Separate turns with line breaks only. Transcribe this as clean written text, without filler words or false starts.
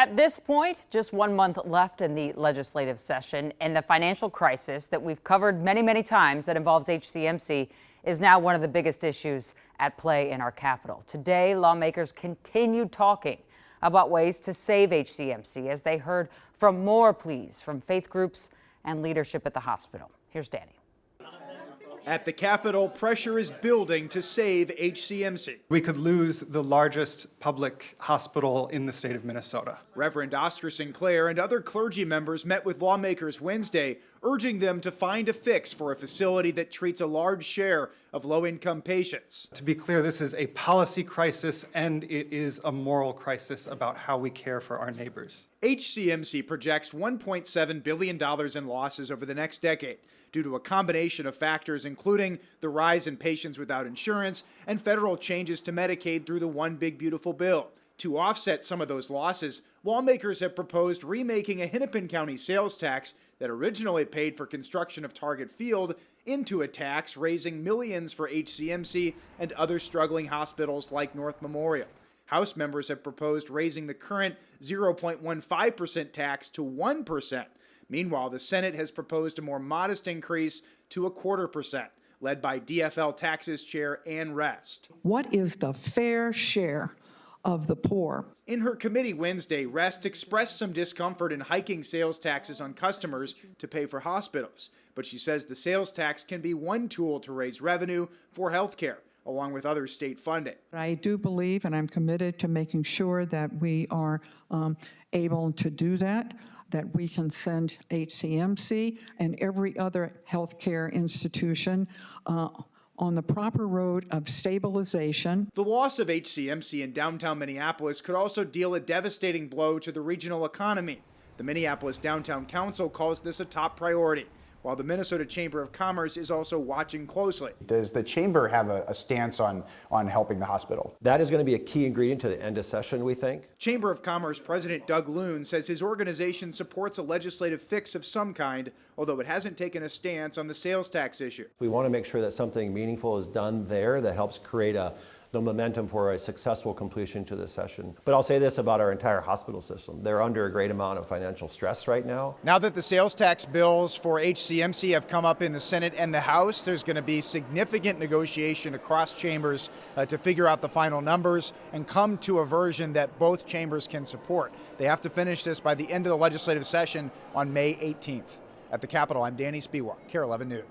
At this point, just 1 month left in the legislative session, and the financial crisis that we've covered many times that involves HCMC is now one of the biggest issues at play in our capital. Today, lawmakers continued talking about ways to save HCMC as they heard from more pleas from faith groups and leadership at the hospital. Here's Danny.
At the Capitol, pressure is building to save HCMC.
We could lose the largest public hospital in the state of Minnesota.
Reverend Oscar Sinclair and other clergy members met with lawmakers Wednesday, urging them to find a fix for a facility that treats a large share of low-income patients.
To be clear, this is a policy crisis and it is a moral crisis about how we care for our neighbors.
HCMC projects $1.7 billion in losses over the next decade due to a combination of factors, including the rise in patients without insurance and federal changes to Medicaid through the One Big Beautiful Bill. To offset some of those losses, lawmakers have proposed remaking a Hennepin County sales tax that originally paid for construction of Target Field into a tax, raising millions for HCMC and other struggling hospitals like North Memorial. House members have proposed raising the current 0.15% tax to 1%. Meanwhile, the Senate has proposed a more modest increase to 0.25%, led by DFL Taxes Chair Ann Rest.
What is the fair share of the poor?
In her committee Wednesday, Rest expressed some discomfort in hiking sales taxes on customers to pay for hospitals, but she says the sales tax can be one tool to raise revenue for health care, along with other state funding.
I do believe, and I'm committed to making sure that we are able to do that we can send HCMC and every other healthcare institution on the proper road of stabilization.
The loss of HCMC in downtown Minneapolis could also deal a devastating blow to the regional economy. The Minneapolis Downtown Council calls this a top priority, while the Minnesota Chamber of Commerce is also watching closely.
Does the Chamber have a stance on helping the hospital?
That is going to be a key ingredient to the end of session, we think.
Chamber of Commerce President Doug Loon says his organization supports a legislative fix of some kind, although it hasn't taken a stance on the sales tax issue.
We want to make sure that something meaningful is done there that helps create the momentum for a successful completion to this session. But I'll say this about our entire hospital system. They're under a great amount of financial stress right now.
Now that the sales tax bills for HCMC have come up in the Senate and the House, there's going to be significant negotiation across chambers to figure out the final numbers and come to a version that both chambers can support. They have to finish this by the end of the legislative session on May 18th. At the Capitol, I'm Danny Spiewak, KARE 11 News.